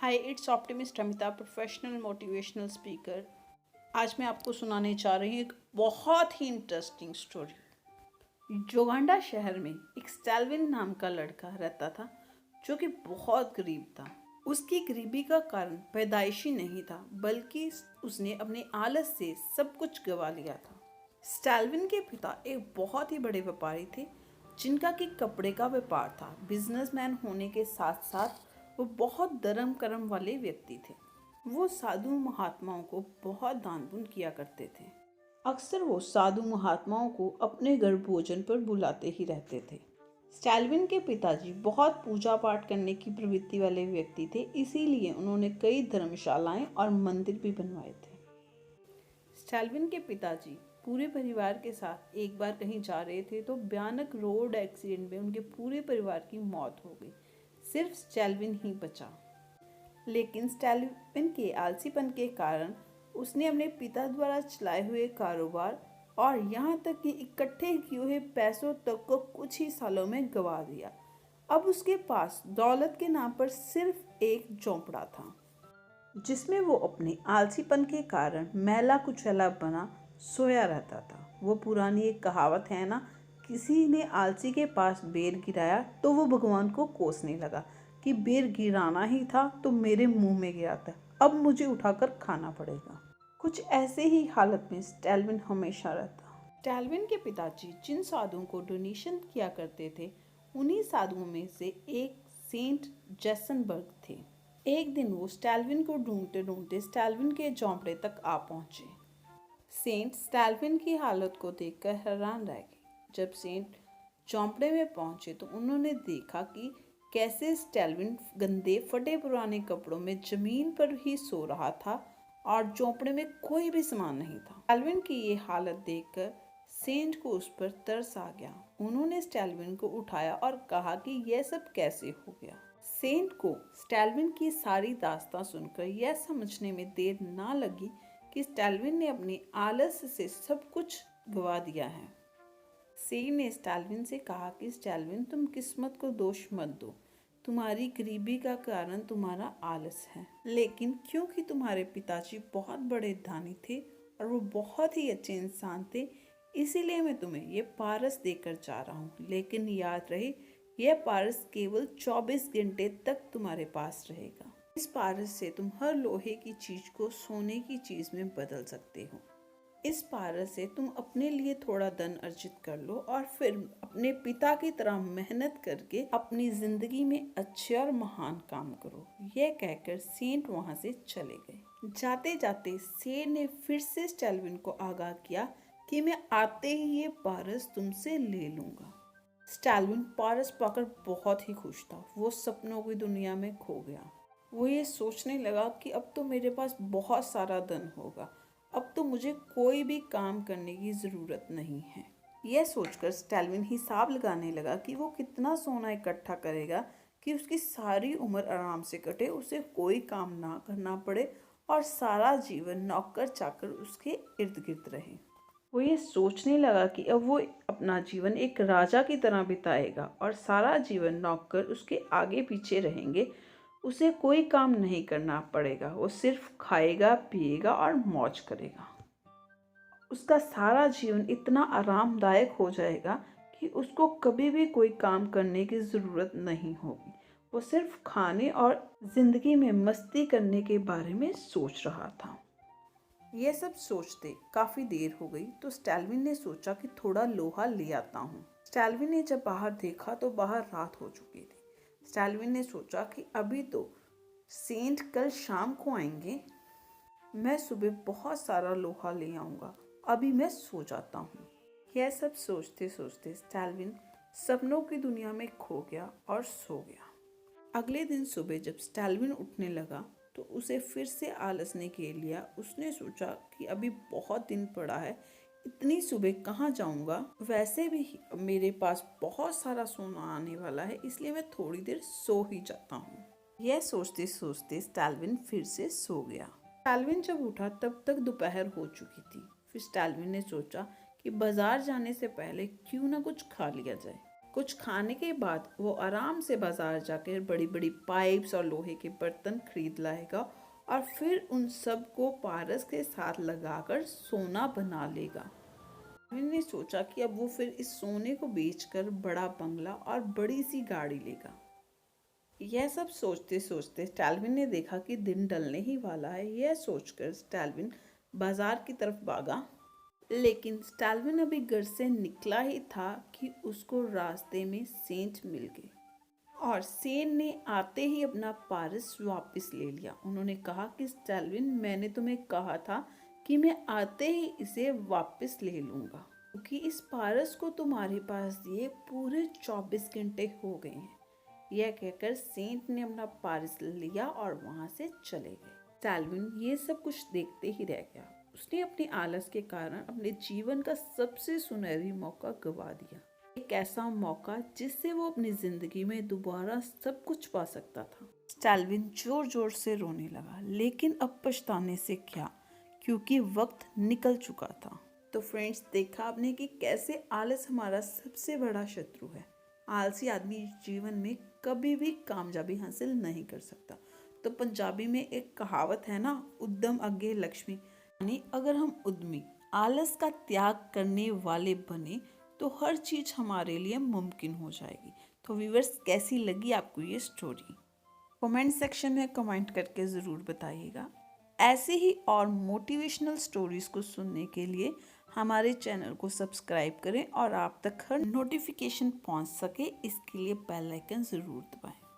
Hi, it's optimist Amita, professional motivational speaker. आज मैं आपको सुनाने चाह रही हूँ एक बहुत ही इंटरेस्टिंग स्टोरी। जोगांडा शहर में एक स्टैल्विन नाम का लड़का रहता था जो कि बहुत गरीब था। उसकी गरीबी का कारण पैदाइशी नहीं था, बल्कि उसने अपने आलस से सब कुछ गंवा लिया था। स्टैल्विन के पिता एक बहुत ही बड़े व्यापारी थे, जिनका कि कपड़े का व्यापार था। बिजनेसमैन होने के साथ साथ वो बहुत धर्म कर्म वाले व्यक्ति थे। वो साधु महात्माओं को बहुत दान पुण्य किया करते थे। अक्सर वो साधु महात्माओं को अपने घर भोजन पर बुलाते ही रहते थे। स्टैल्विन के पिताजी बहुत पूजा पाठ करने की प्रवृत्ति वाले व्यक्ति थे, इसीलिए उन्होंने कई धर्मशालाएं और मंदिर भी बनवाए थे। स्टैल्विन के पिताजी पूरे परिवार के साथ एक बार कहीं जा रहे थे तो भयानक रोड एक्सीडेंट में उनके पूरे परिवार की मौत हो गई। सिर्फ स्टैल्विन ही बचा। लेकिन स्टैल्विन के आलसीपन के कारण उसने अपने पिता द्वारा चलाए हुए कारोबार और यहाँ तक कि इकट्ठे किए हुए पैसों तक को कुछ ही सालों में गंवा दिया। अब उसके पास दौलत के नाम पर सिर्फ एक झोंपड़ा था, जिसमें वो अपने आलसीपन के कारण मैला कुचैला बना सोया रहता था। वो पुरानी एक कहावत है ना, किसी ने आलसी के पास बेर गिराया तो वो भगवान को कोसने लगा कि बेर गिराना ही था तो मेरे मुंह में गिरा था, अब मुझे उठाकर खाना पड़ेगा। कुछ ऐसे ही हालत में स्टैल्विन हमेशा रहता। स्टैल्विन के पिताजी जिन साधुओं को डोनेशन किया करते थे, उन्हीं साधुओं में से एक सेंट जैसनबर्ग थे। एक दिन वो स्टैल्विन को ढूंढते ढूंढते स्टैल्विन के झोंपड़े तक आ पहुंचे। सेंट स्टैल्विन की हालत को देखकर हैरान रह गए। जब सेंट झोंपड़े में पहुंचे तो उन्होंने देखा कि कैसे स्टैल्विन गंदे फटे पुराने कपड़ों में जमीन पर ही सो रहा था और झोंपड़े में कोई भी सामान नहीं था। स्टैल्विन की ये हालत देखकर सेंट को उस पर तरस आ गया। उन्होंने स्टैल्विन को उठाया और कहा कि यह सब कैसे हो गया। सेंट को स्टैल्विन की सारी दास्तां सुनकर यह समझने में देर ना लगी कि स्टैल्विन ने अपने आलस से सब कुछ गवा दिया है। सेंट ने स्टैल्विन से कहा कि स्टैल्विन, तुम किस्मत को दोष मत दो, तुम्हारी गरीबी का कारण तुम्हारा आलस है। लेकिन क्योंकि तुम्हारे पिताजी बहुत बड़े दानी थे और वो बहुत ही अच्छे इंसान थे, इसीलिए मैं तुम्हें ये पारस देकर जा रहा हूँ। लेकिन याद रहे, यह पारस केवल 24 घंटे तक तुम्हारे पास रहेगा। इस पारस से तुम हर लोहे की चीज को सोने की चीज में बदल सकते हो। इस पारस से तुम अपने लिए थोड़ा धन अर्जित कर लो और फिर अपने पिता की तरह मेहनत करके अपनी जिंदगी में अच्छे और महान काम करो। यह कहकर सेंट वहां से चले गए। जाते जाते सेंट ने फिर से स्टैल्विन को आगाह किया कि मैं आते ही ये पारस तुमसे ले लूंगा। स्टैल्विन पारस पाकर बहुत ही खुश था। वो सपनों की दुनिया में खो गया। वो ये सोचने लगा कि अब तो मेरे पास बहुत सारा धन होगा, अब तो मुझे कोई भी काम करने की ज़रूरत नहीं है। यह सोचकर स्टैल्विन हिसाब लगाने लगा कि वो कितना सोना इकट्ठा करेगा कि उसकी सारी उम्र आराम से कटे, उसे कोई काम ना करना पड़े और सारा जीवन नौकर चाकर उसके इर्द गिर्द रहे। वो ये सोचने लगा कि अब वो अपना जीवन एक राजा की तरह बिताएगा और सारा जीवन नौकर उसके आगे पीछे रहेंगे। उसे कोई काम नहीं करना पड़ेगा, वो सिर्फ खाएगा, पिएगा और मौज करेगा। उसका सारा जीवन इतना आरामदायक हो जाएगा कि उसको कभी भी कोई काम करने की ज़रूरत नहीं होगी। वो सिर्फ खाने और ज़िंदगी में मस्ती करने के बारे में सोच रहा था। यह सब सोचते काफ़ी देर हो गई तो स्टैल्विन ने सोचा कि थोड़ा लोहा ले आता हूँ। स्टैल्विन ने जब बाहर देखा तो बाहर रात हो चुकी थी। स्टैल्विन ने सोचा कि अभी तो सेंट कल शाम को आएंगे, मैं सुबह बहुत सारा लोहा ले आऊँगा, अभी मैं सो जाता हूँ। यह सब सोचते सोचते स्टैल्विन सपनों की दुनिया में खो गया और सो गया। अगले दिन सुबह जब स्टैल्विन उठने लगा तो उसे फिर से आलस ने घेर लिया। उसने सोचा कि अभी बहुत दिन पड़ा है, इतनी सुबह कहाँ जाऊँगा, वैसे भी मेरे पास बहुत सारा सोना आने वाला है, इसलिए मैं थोड़ी देर सो ही जाता हूँ। यह सोचते सोचते स्टैल्विन फिर से सो गया। स्टैल्विन जब उठा तब तक दोपहर हो चुकी थी। फिर स्टैल्विन ने सोचा कि बाजार जाने से पहले क्यों ना कुछ खा लिया जाए। कुछ खाने के बाद वो आराम से बाजार जाकर बड़ी बड़ी पाइप्स और लोहे के बर्तन खरीद लाएगा और फिर उन सब को पारस के साथ लगाकर सोना बना लेगा। मैंने सोचा कि अब वो फिर इस सोने को बेचकर बड़ा बंगला और बड़ी सी गाड़ी लेगा। यह सब सोचते सोचते स्टैल्विन ने देखा कि दिन ढलने ही वाला है। यह सोचकर स्टैल्विन बाजार की तरफ भागा, लेकिन स्टैल्विन अभी घर से निकला ही था कि उसको रास्ते में सेंट मिल गए और सेंट ने आते ही अपना पारस वापस ले लिया। उन्होंने कहा कि स्टैल्विन, मैंने तुम्हें कहा था कि मैं आते ही इसे वापस ले लूँगा, क्योंकि इस पारस को तुम्हारे पास दिए पूरे 24 घंटे हो गए हैं। यह कहकर सेंट ने अपना पारस लिया और वहाँ से चले गए। स्टैल्विन ये सब कुछ देखते ही रह गया। उसने अपने आलस के कारण अपने जीवन का सबसे सुनहरी मौका गवा दिया, एक ऐसा मौका जिससे वो अपनी जिंदगी में दोबारा सब कुछ पा सकता था। स्टैल्विन जोर जोर से रोने लगा, लेकिन अब पछताने से क्या, क्योंकि वक्त निकल चुका था। तो फ्रेंड्स, देखा आपने कि कैसे आलस हमारा सबसे बड़ा शत्रु है। आलसी आदमी जीवन में कभी भी कामयाबी हासिल नहीं कर सकता। तो पंजाबी में एक कहावत है ना, उद्यम अगे लक्ष्मी, यानी अगर हम उद्यमी आलस का त्याग करने वाले बने तो हर चीज हमारे लिए मुमकिन हो जाएगी। तो व्यूअर्स, कैसी लगी आपको ये स्टोरी? कमेंट सेक्शन में कमेंट करके ज़रूर बताइएगा। ऐसे ही और मोटिवेशनल स्टोरीज को सुनने के लिए हमारे चैनल को सब्सक्राइब करें और आप तक हर नोटिफिकेशन पहुंच सके, इसके लिए बेल आइकन ज़रूर दबाएं।